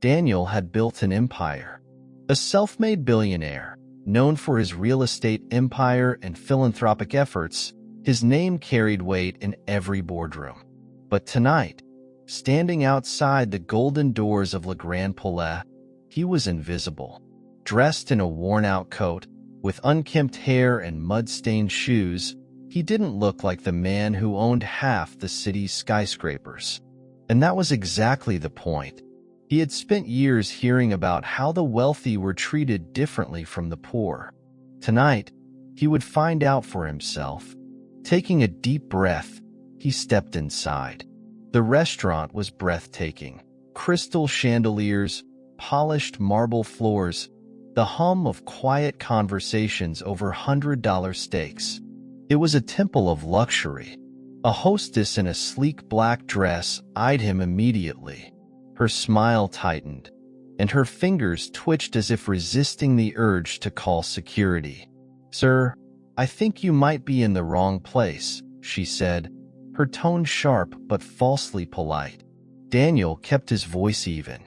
Daniel had built an empire. A self-made billionaire, known for his real estate empire and philanthropic efforts, his name carried weight in every boardroom. But tonight, standing outside the golden doors of Le Grand Palais, he was invisible. Dressed in a worn-out coat, with unkempt hair and mud-stained shoes, he didn't look like the man who owned half the city's skyscrapers. And that was exactly the point. He had spent years hearing about how the wealthy were treated differently from the poor. Tonight, he would find out for himself. Taking a deep breath, he stepped inside. The restaurant was breathtaking. Crystal chandeliers, polished marble floors, the hum of quiet conversations over $100 steaks. It was a temple of luxury. A hostess in a sleek black dress eyed him immediately. Her smile tightened, and her fingers twitched as if resisting the urge to call security. "Sir, I think you might be in the wrong place," she said, her tone sharp but falsely polite. Daniel kept his voice even.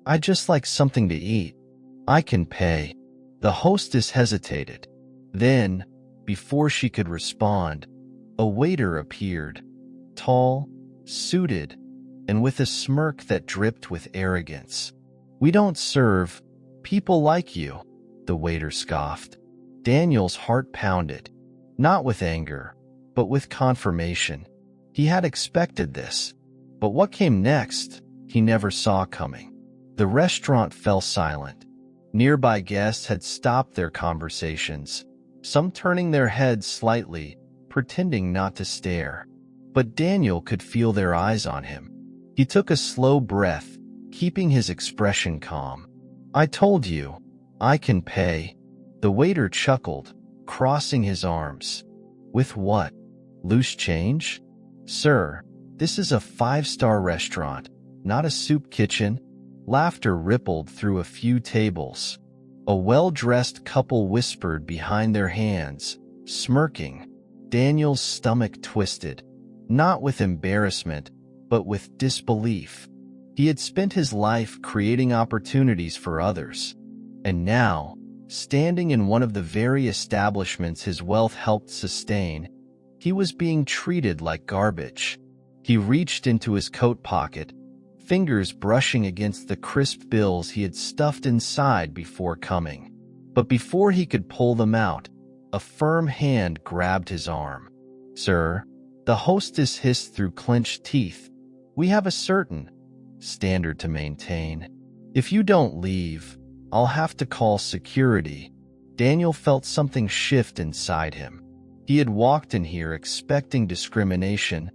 "I'd just like something to eat. I can pay." The hostess hesitated. Then, before she could respond, a waiter appeared, tall, suited, and with a smirk that dripped with arrogance. "We don't serve people like you," the waiter scoffed. Daniel's heart pounded, not with anger, but with confirmation. He had expected this, but what came next, he never saw coming. The restaurant fell silent. Nearby guests had stopped their conversations, some turning their heads slightly, pretending not to stare. But Daniel could feel their eyes on him. He took a slow breath, keeping his expression calm. "I told you, I can pay." The waiter chuckled, crossing his arms. "With what? Loose change?" "Sir, this is a 5-star restaurant, not a soup kitchen." Laughter rippled through a few tables. A well-dressed couple whispered behind their hands, smirking. Daniel's stomach twisted, not with embarrassment, but with disbelief. He had spent his life creating opportunities for others, and now, standing in one of the very establishments his wealth helped sustain, he was being treated like garbage. He reached into his coat pocket, fingers brushing against the crisp bills he had stuffed inside before coming. But before he could pull them out, a firm hand grabbed his arm. "Sir," the hostess hissed through clenched teeth, "we have a certain standard to maintain. If you don't leave, I'll have to call security." Daniel felt something shift inside him. He had walked in here expecting discrimination,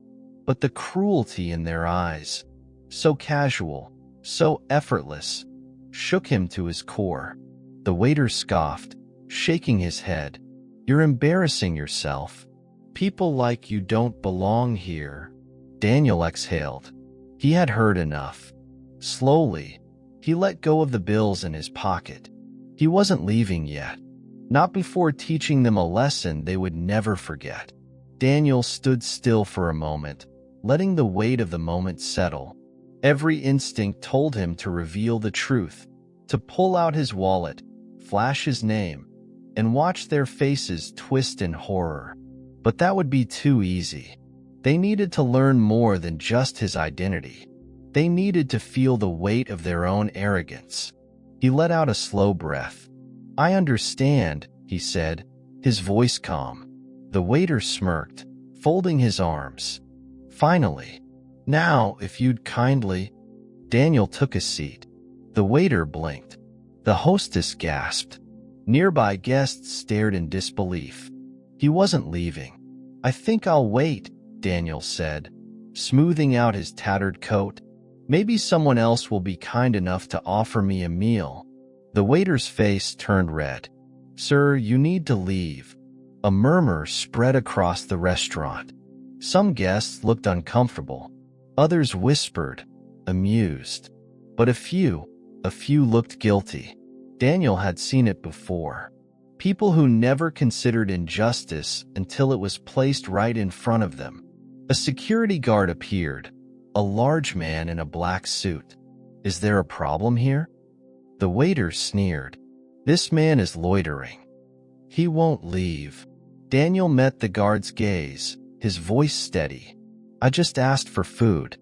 but the cruelty in their eyes, so casual, so effortless, shook him to his core. The waiter scoffed, shaking his head. "You're embarrassing yourself. People like you don't belong here." Daniel exhaled. He had heard enough. Slowly, he let go of the bills in his pocket. He wasn't leaving yet. Not before teaching them a lesson they would never forget. Daniel stood still for a moment, letting the weight of the moment settle. Every instinct told him to reveal the truth, to pull out his wallet, flash his name, and watch their faces twist in horror. But that would be too easy. They needed to learn more than just his identity. They needed to feel the weight of their own arrogance. He let out a slow breath. "I understand," he said, his voice calm. The waiter smirked, folding his arms. "Finally. Now, if you'd kindly—" Daniel took a seat. The waiter blinked. The hostess gasped. Nearby guests stared in disbelief. He wasn't leaving. "I think I'll wait," Daniel said, smoothing out his tattered coat. "Maybe someone else will be kind enough to offer me a meal." The waiter's face turned red. "Sir, you need to leave." A murmur spread across the restaurant. Some guests looked uncomfortable. Others whispered, amused. But a few looked guilty. Daniel had seen it before. People who never considered injustice until it was placed right in front of them. A security guard appeared, a large man in a black suit. Is there a problem here? The waiter sneered. This man is loitering. He won't leave. Daniel met the guard's gaze, his voice steady. I just asked for food.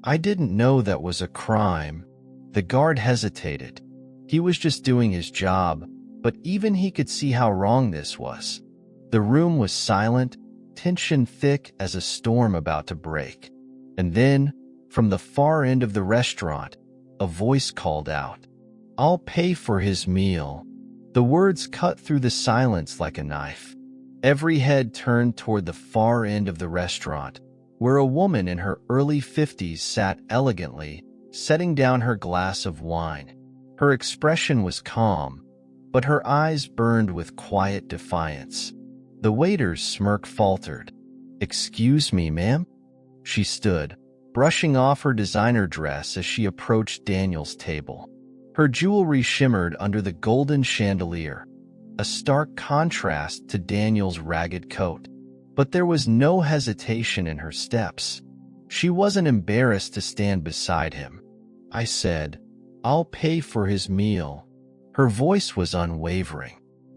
I didn't know that was a crime. The guard hesitated. He was just doing his job, but even he could see how wrong this was. The room was silent, tension thick as a storm about to break. And then, from the far end of the restaurant, a voice called out, "I'll pay for his meal." The words cut through the silence like a knife. Every head turned toward the far end of the restaurant, where a woman in her early 50s sat elegantly, setting down her glass of wine. Her expression was calm, but her eyes burned with quiet defiance. The waiter's smirk faltered. "Excuse me, ma'am?" She stood, brushing off her designer dress as she approached Daniel's table. Her jewelry shimmered under the golden chandelier, a stark contrast to Daniel's ragged coat. But there was no hesitation in her steps. She wasn't embarrassed to stand beside him. "I said, I'll pay for his meal." Her voice was unwavering.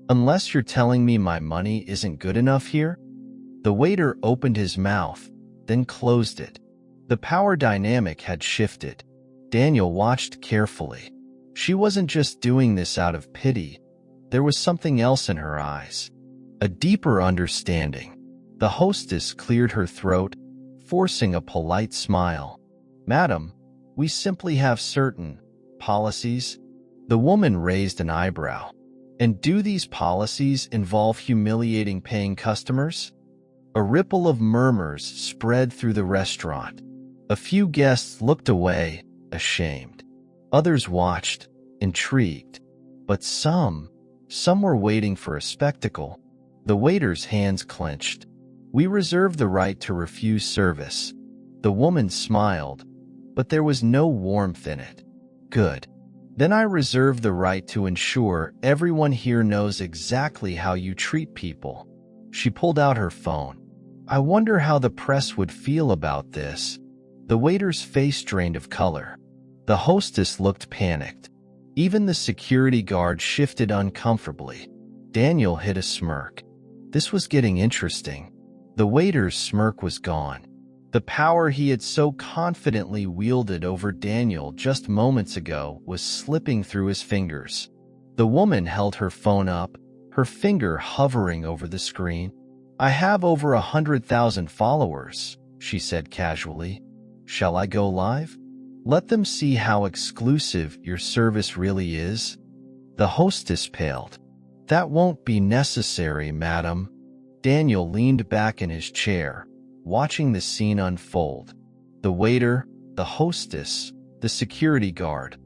"Unless you're telling me my money isn't good enough here?" The waiter opened his mouth, then closed it. The power dynamic had shifted. Daniel watched carefully. She wasn't just doing this out of pity. There was something else in her eyes, a deeper understanding. The hostess cleared her throat, forcing a polite smile. "Madam, we simply have certain policies." The woman raised an eyebrow. "And do these policies involve humiliating paying customers?" A ripple of murmurs spread through the restaurant. A few guests looked away, ashamed. Others watched, intrigued. But some were waiting for a spectacle. The waiter's hands clenched. "We reserve the right to refuse service." The woman smiled, but there was no warmth in it. "Good. Then I reserve the right to ensure everyone here knows exactly how you treat people." She pulled out her phone. "I wonder how the press would feel about this." The waiter's face drained of color. The hostess looked panicked. Even the security guard shifted uncomfortably. Daniel hid a smirk. This was getting interesting. The waiter's smirk was gone. The power he had so confidently wielded over Daniel just moments ago was slipping through his fingers. The woman held her phone up, her finger hovering over the screen. "I have over 100,000 followers," she said casually. "Shall I go live? Let them see how exclusive your service really is." The hostess paled. "That won't be necessary, madam." Daniel leaned back in his chair, watching the scene unfold. The waiter, the hostess, the security guard.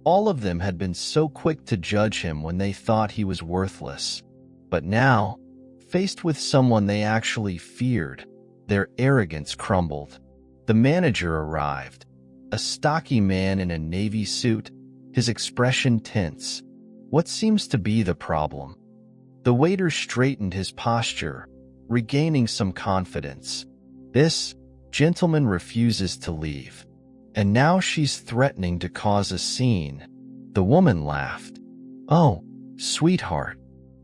All of them had been so quick to judge him when they thought he was worthless. But now, faced with someone they actually feared, their arrogance crumbled. The manager arrived, a stocky man in a navy suit, his expression tense. "What seems to be the problem?" The waiter straightened his posture, regaining some confidence. "This gentleman refuses to leave. And now she's threatening to cause a scene." The woman laughed. "Oh, sweetheart,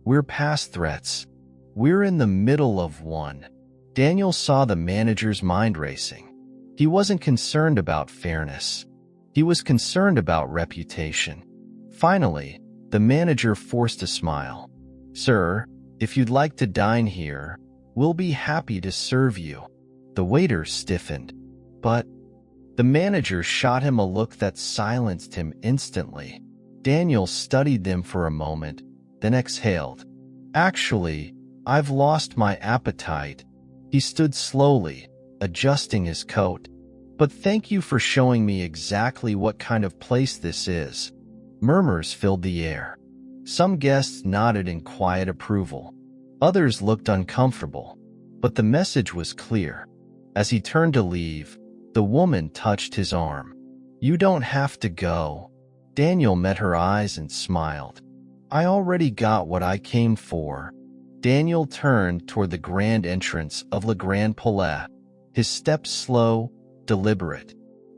we're past threats. We're in the middle of one." Daniel saw the manager's mind racing. He wasn't concerned about fairness. He was concerned about reputation. Finally, the manager forced a smile. "Sir, if you'd like to dine here, we'll be happy to serve you." The waiter stiffened. "But..." The manager shot him a look that silenced him instantly. Daniel studied them for a moment, then exhaled. "Actually, I've lost my appetite." He stood slowly, adjusting his coat. "But thank you for showing me exactly what kind of place this is." Murmurs filled the air. Some guests nodded in quiet approval. Others looked uncomfortable. But the message was clear. As he turned to leave, the woman touched his arm. "You don't have to go." Daniel met her eyes and smiled. "I already got what I came for." Daniel turned toward the grand entrance of Le Grand Palais, his steps slow, deliberate.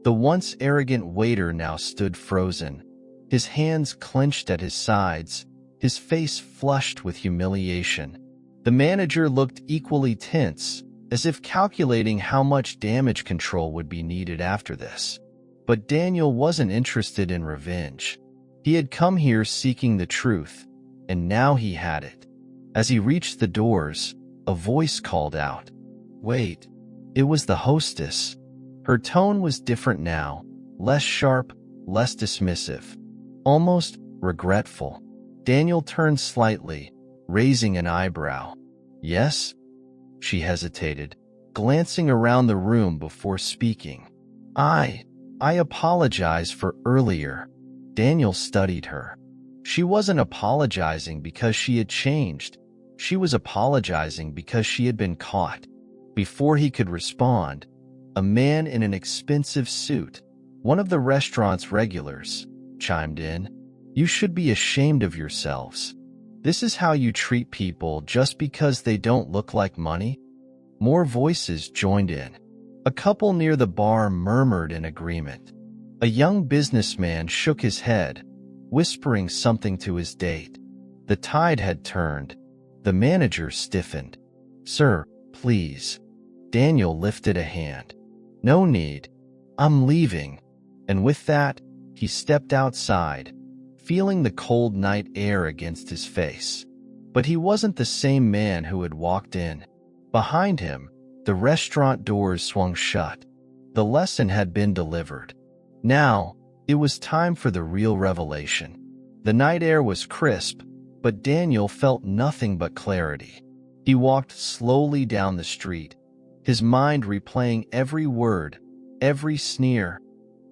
The once arrogant waiter now stood frozen, his hands clenched at his sides, his face flushed with humiliation. The manager looked equally tense, as if calculating how much damage control would be needed after this. But Daniel wasn't interested in revenge. He had come here seeking the truth, and now he had it. As he reached the doors, a voice called out, "Wait." It was the hostess. Her tone was different now, less sharp, less dismissive, almost regretful. Daniel turned slightly, raising an eyebrow. "Yes?" She hesitated, glancing around the room before speaking. I apologize for earlier." Daniel studied her. She wasn't apologizing because she had changed. She was apologizing because she had been caught. Before he could respond, a man in an expensive suit, one of the restaurant's regulars, chimed in. "You should be ashamed of yourselves. This is how you treat people just because they don't look like money?" More voices joined in. A couple near the bar murmured in agreement. A young businessman shook his head, whispering something to his date. The tide had turned. The manager stiffened. "Sir, please." Daniel lifted a hand. "No need. I'm leaving." And with that, he stepped outside, feeling the cold night air against his face. But he wasn't the same man who had walked in. Behind him, the restaurant doors swung shut. The lesson had been delivered. Now, it was time for the real revelation. The night air was crisp, but Daniel felt nothing but clarity. He walked slowly down the street, his mind replaying every word, every sneer,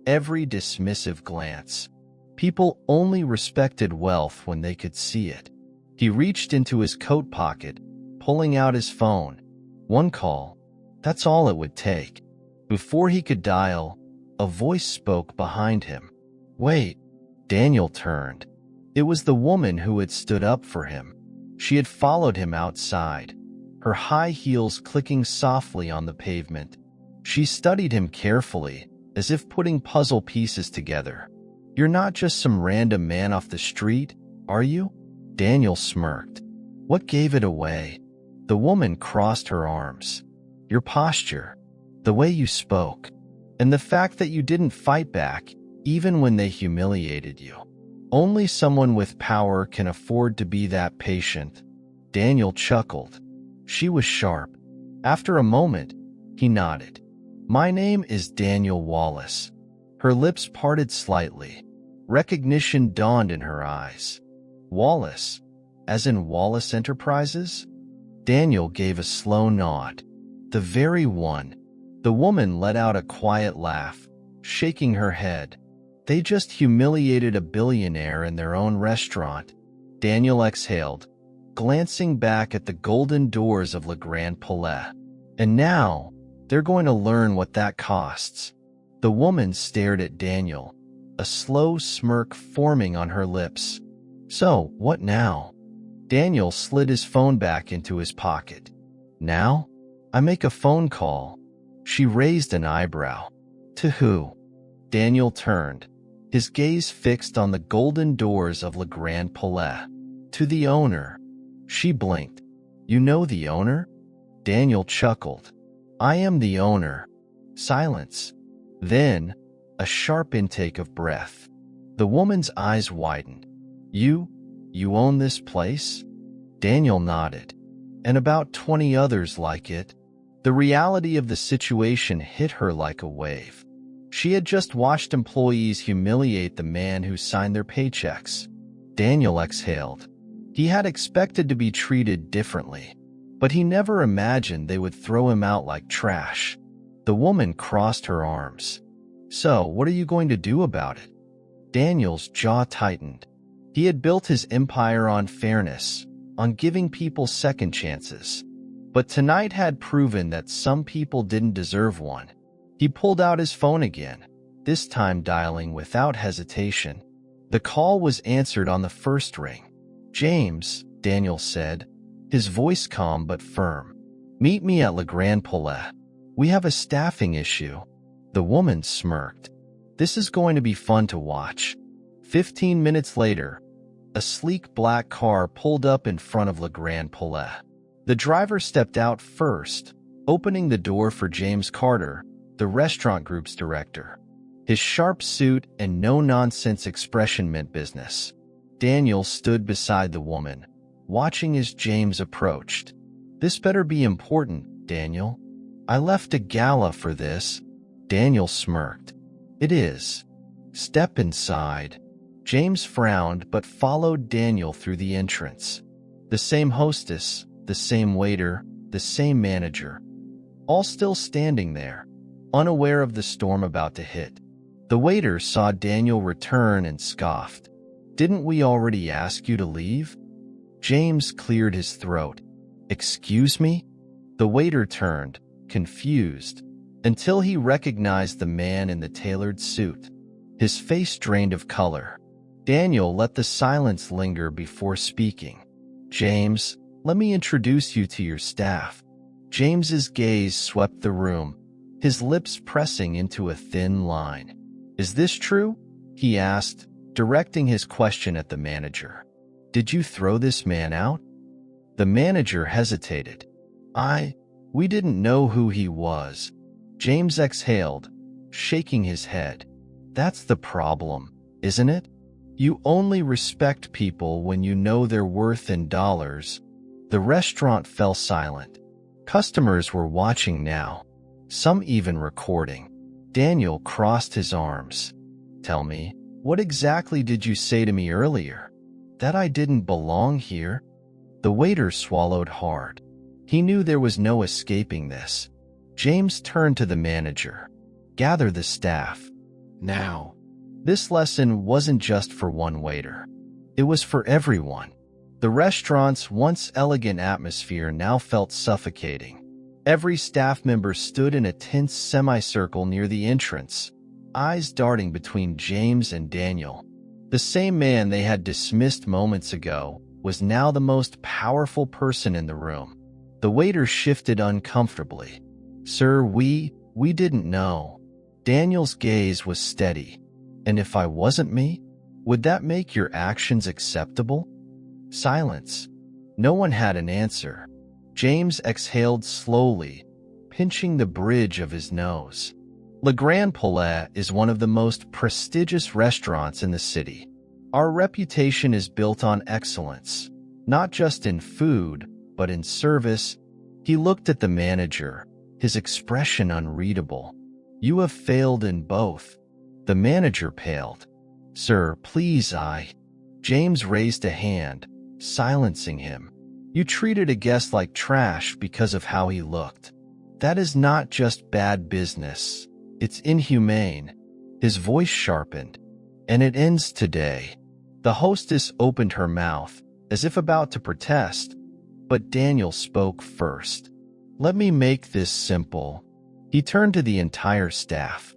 every dismissive glance. People only respected wealth when they could see it. He reached into his coat pocket, pulling out his phone. One call. That's all it would take. Before he could dial, a voice spoke behind him. "Wait." Daniel turned. It was the woman who had stood up for him. She had followed him outside, her high heels clicking softly on the pavement. She studied him carefully, as if putting puzzle pieces together. "You're not just some random man off the street, are you?" Daniel smirked. "What gave it away?" The woman crossed her arms. "Your posture, the way you spoke, and the fact that you didn't fight back, even when they humiliated you. Only someone with power can afford to be that patient." Daniel chuckled. She was sharp. After a moment, he nodded. "My name is Daniel Wallace." Her lips parted slightly. Recognition dawned in her eyes. "Wallace, as in Wallace Enterprises?" Daniel gave a slow nod. "The very one." The woman let out a quiet laugh, shaking her head. "They just humiliated a billionaire in their own restaurant." Daniel exhaled, glancing back at the golden doors of Le Grand Palais. "And now, they're going to learn what that costs." The woman stared at Daniel, a slow smirk forming on her lips. "So, what now?" Daniel slid his phone back into his pocket. "Now? I make a phone call." She raised an eyebrow. "To who?" Daniel turned, his gaze fixed on the golden doors of Le Grand Palais. "To the owner." She blinked. "You know the owner?" Daniel chuckled. "I am the owner." Silence. Then, a sharp intake of breath. The woman's eyes widened. You own this place?" Daniel nodded. "And about 20 others like it." The reality of the situation hit her like a wave. She had just watched employees humiliate the man who signed their paychecks. Daniel exhaled. He had expected to be treated differently, but he never imagined they would throw him out like trash. The woman crossed her arms. "So, what are you going to do about it?" Daniel's jaw tightened. He had built his empire on fairness, on giving people second chances. But tonight had proven that some people didn't deserve one. He pulled out his phone again, this time dialing without hesitation. The call was answered on the first ring. "James," Daniel said, his voice calm but firm. "Meet me at Le Grand Palais. We have a staffing issue." The woman smirked. This is going to be fun to watch. 15 minutes later, a sleek black car pulled up in front of Le Grand Palais. The driver stepped out first, opening the door for James Carter, the restaurant group's director. His sharp suit and no-nonsense expression meant business. Daniel stood beside the woman, watching as James approached. This better be important, Daniel. I left a gala for this. Daniel smirked. It is. Step inside. James frowned but followed Daniel through the entrance. The same hostess, the same waiter, the same manager, all still standing there, unaware of the storm about to hit. The waiter saw Daniel return and scoffed. Didn't we already ask you to leave? James cleared his throat. Excuse me? The waiter turned, confused, until he recognized the man in the tailored suit. His face drained of color. Daniel let the silence linger before speaking. James, let me introduce you to your staff. James's gaze swept the room, his lips pressing into a thin line. Is this true? He asked, directing his question at the manager. Did you throw this man out? The manager hesitated. We didn't know who he was. James exhaled, shaking his head. That's the problem, isn't it? You only respect people when you know their worth in dollars. The restaurant fell silent. Customers were watching now, some even recording. Daniel crossed his arms. Tell me, what exactly did you say to me earlier? That I didn't belong here? The waiter swallowed hard. He knew there was no escaping this. James turned to the manager. Gather the staff. Now. This lesson wasn't just for one waiter. It was for everyone. The restaurant's once elegant atmosphere now felt suffocating. Every staff member stood in a tense semicircle near the entrance, eyes darting between James and Daniel. The same man they had dismissed moments ago was now the most powerful person in the room. The waiter shifted uncomfortably. Sir, we didn't know. Daniel's gaze was steady. And if I wasn't me, would that make your actions acceptable? Silence. No one had an answer. James exhaled slowly, pinching the bridge of his nose. Le Grand Palais is one of the most prestigious restaurants in the city. Our reputation is built on excellence, not just in food, but in service. He looked at the manager, his expression unreadable. You have failed in both. The manager paled. Sir, please, James raised a hand, silencing him. You treated a guest like trash because of how he looked. That is not just bad business. It's inhumane. His voice sharpened. And it ends today. The hostess opened her mouth, as if about to protest, but Daniel spoke first. Let me make this simple. He turned to the entire staff.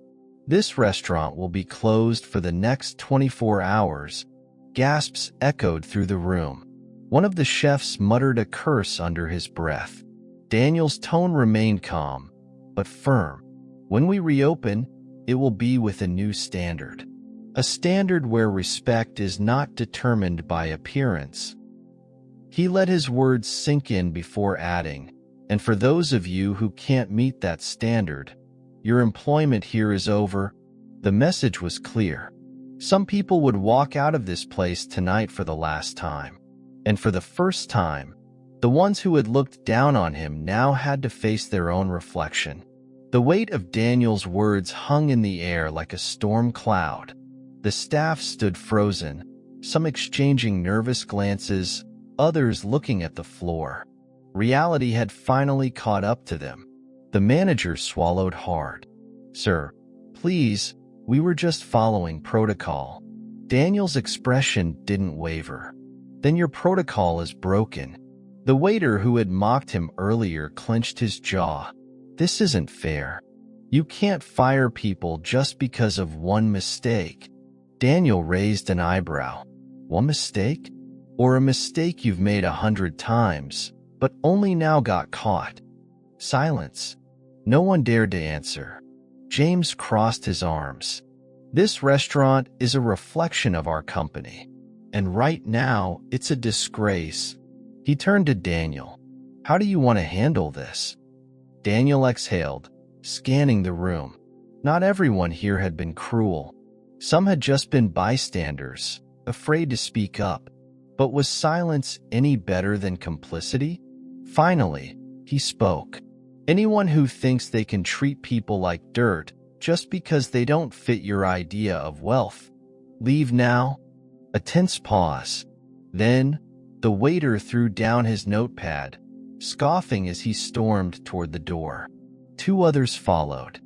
This restaurant will be closed for the next 24 hours. Gasps echoed through the room. One of the chefs muttered a curse under his breath. Daniel's tone remained calm, but firm. When we reopen, it will be with a new standard. A standard where respect is not determined by appearance. He let his words sink in before adding, and for those of you who can't meet that standard, your employment here is over. The message was clear. Some people would walk out of this place tonight for the last time. And for the first time, the ones who had looked down on him now had to face their own reflection. The weight of Daniel's words hung in the air like a storm cloud. The staff stood frozen, some exchanging nervous glances, others looking at the floor. Reality had finally caught up to them. The manager swallowed hard. Sir, please, we were just following protocol. Daniel's expression didn't waver. Then your protocol is broken. The waiter who had mocked him earlier clenched his jaw. This isn't fair. You can't fire people just because of one mistake. Daniel raised an eyebrow. One mistake? Or a mistake you've made 100 times, but only now got caught? Silence. No one dared to answer. James crossed his arms. This restaurant is a reflection of our company, and right now it's a disgrace. He turned to Daniel. How do you want to handle this? Daniel exhaled, scanning the room. Not everyone here had been cruel. Some had just been bystanders, afraid to speak up. But was silence any better than complicity? Finally, he spoke. Anyone who thinks they can treat people like dirt just because they don't fit your idea of wealth, leave now. A tense pause. Then, the waiter threw down his notepad, scoffing as he stormed toward the door. 2 others followed.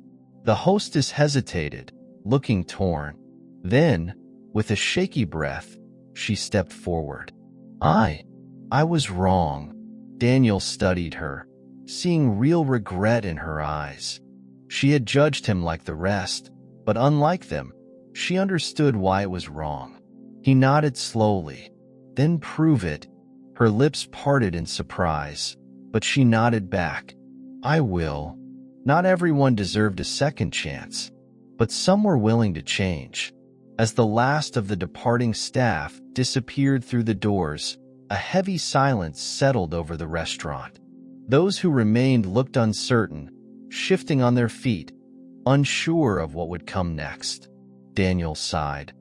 The hostess hesitated, looking torn. Then, with a shaky breath, she stepped forward. I was wrong. Daniel studied her, seeing real regret in her eyes. She had judged him like the rest, but unlike them, she understood why it was wrong. He nodded slowly. Then prove it. Her lips parted in surprise, but she nodded back. I will. Not everyone deserved a second chance, but some were willing to change. As the last of the departing staff disappeared through the doors, a heavy silence settled over the restaurant. Those who remained looked uncertain, shifting on their feet, unsure of what would come next. Daniel sighed,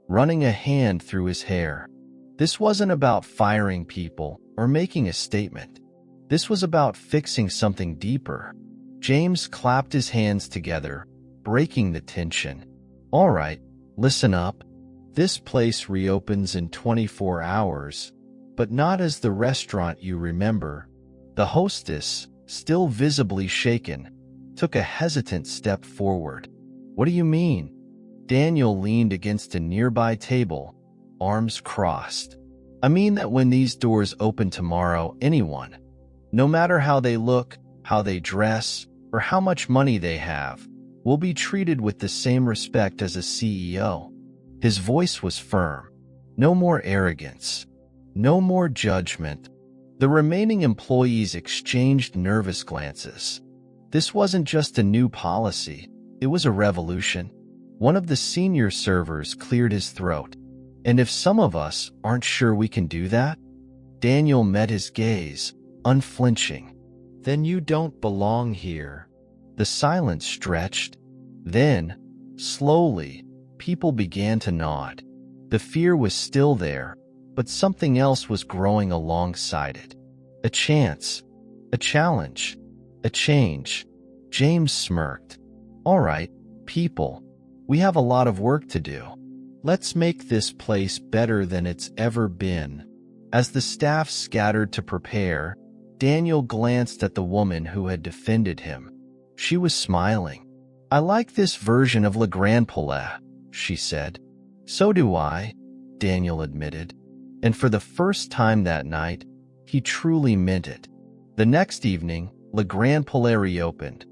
running a hand through his hair. This wasn't about firing people or making a statement. This was about fixing something deeper. James clapped his hands together, breaking the tension. All right, listen up. This place reopens in 24 hours, but not as the restaurant you remember. The hostess, still visibly shaken, took a hesitant step forward. What do you mean? Daniel leaned against a nearby table, arms crossed. I mean that when these doors open tomorrow, anyone, no matter how they look, how they dress, or how much money they have, will be treated with the same respect as a CEO. His voice was firm. No more arrogance. No more judgment. The remaining employees exchanged nervous glances. This wasn't just a new policy. It was a revolution. One of the senior servers cleared his throat. And if some of us aren't sure we can do that? Daniel met his gaze, unflinching. Then you don't belong here. The silence stretched. Then, slowly, people began to nod. The fear was still there, but something else was growing alongside it. A chance, a challenge, a change. James smirked. All right, people, we have a lot of work to do. Let's make this place better than it's ever been. As the staff scattered to prepare, Daniel glanced at the woman who had defended him. She was smiling. I like this version of Le Grand Palais, she said. So do I, Daniel admitted. And for the first time that night, he truly meant it. The next evening, Le Grand Palais reopened.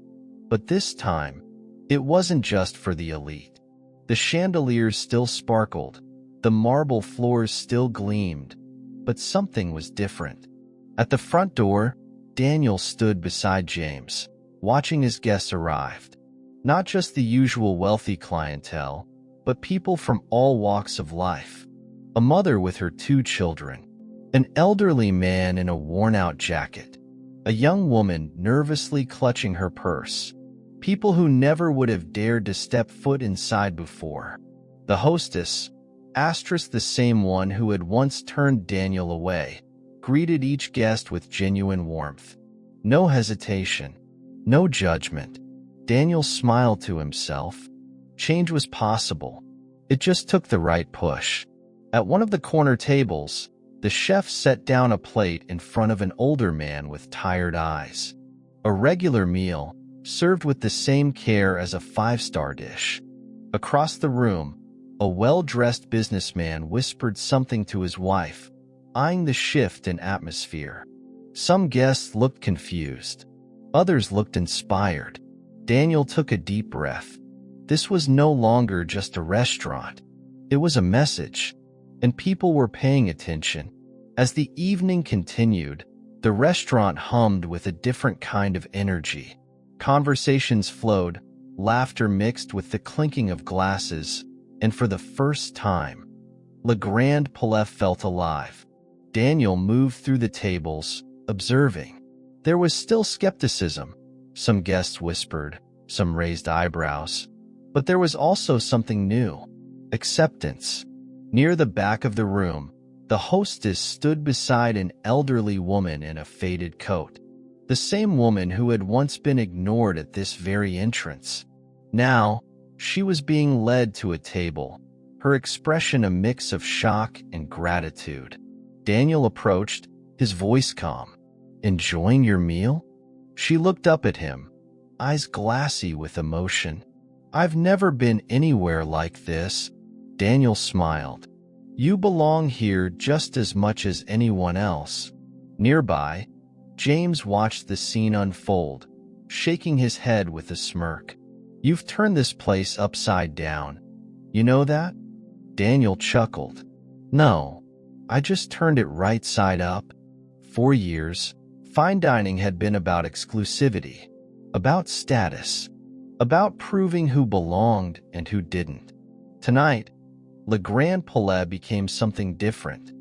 But this time, it wasn't just for the elite. The chandeliers still sparkled, the marble floors still gleamed, but something was different. At the front door, Daniel stood beside James, watching his guests arrive. Not just the usual wealthy clientele, but people from all walks of life. A mother with her 2 children, an elderly man in a worn-out jacket, a young woman nervously clutching her purse. People who never would have dared to step foot inside before. The hostess, the same one who had once turned Daniel away, greeted each guest with genuine warmth. No hesitation, no judgment. Daniel smiled to himself. Change was possible. It just took the right push. At one of the corner tables, the chef set down a plate in front of an older man with tired eyes. A regular meal, served with the same care as a 5-star dish. Across the room, a well-dressed businessman whispered something to his wife, eyeing the shift in atmosphere. Some guests looked confused. Others looked inspired. Daniel took a deep breath. This was no longer just a restaurant. It was a message, and people were paying attention. As the evening continued, the restaurant hummed with a different kind of energy. Conversations flowed, Laughter mixed with the clinking of glasses, and for the first time, Le Grand Palais felt alive. Daniel moved through the tables, observing. There was still skepticism. Some guests whispered, some raised eyebrows. But there was also something new. Acceptance. Near the back of the room, the hostess stood beside an elderly woman in a faded coat. The same woman who had once been ignored at this very entrance. Now, she was being led to a table, her expression a mix of shock and gratitude. Daniel approached, his voice calm. "Enjoying your meal?" She looked up at him, eyes glassy with emotion. "I've never been anywhere like this." Daniel smiled. "You belong here just as much as anyone else." Nearby, James watched the scene unfold, shaking his head with a smirk. "You've turned this place upside down. You know that?" Daniel chuckled. "No, I just turned it right side up." For years, fine dining had been about exclusivity, about status, about proving who belonged and who didn't. Tonight, Le Grand Palais became something different.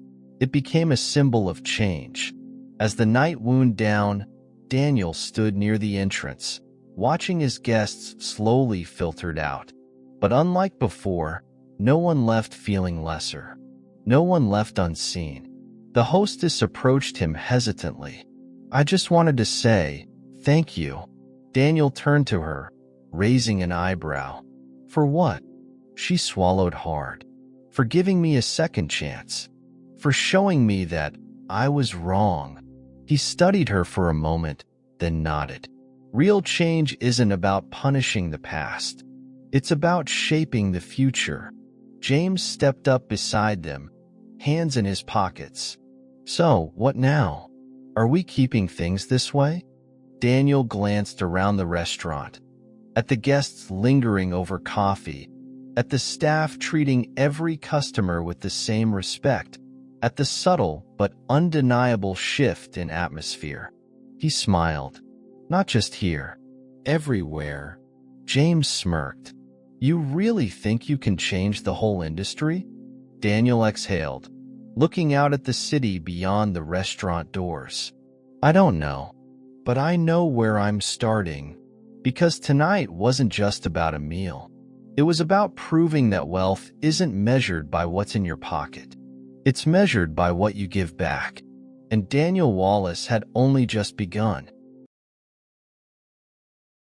It became a symbol of change. As the night wound down, Daniel stood near the entrance, watching his guests slowly filtered out. But unlike before, no one left feeling lesser. No one left unseen. The hostess approached him hesitantly. "I just wanted to say, thank you." Daniel turned to her, raising an eyebrow. "For what?" She swallowed hard. "For giving me a second chance. For showing me that I was wrong." He studied her for a moment, then nodded. Real change isn't about punishing the past. It's about shaping the future. James stepped up beside them, hands in his pockets. "So, what now? Are we keeping things this way?" Daniel glanced around the restaurant, at the guests lingering over coffee, at the staff treating every customer with the same respect, at the subtle but undeniable shift in atmosphere. He smiled. "Not just here. Everywhere." James smirked. "You really think you can change the whole industry?" Daniel exhaled, looking out at the city beyond the restaurant doors. "I don't know, but I know where I'm starting." Because tonight wasn't just about a meal. It was about proving that wealth isn't measured by what's in your pocket. It's measured by what you give back. And Daniel Wallace had only just begun.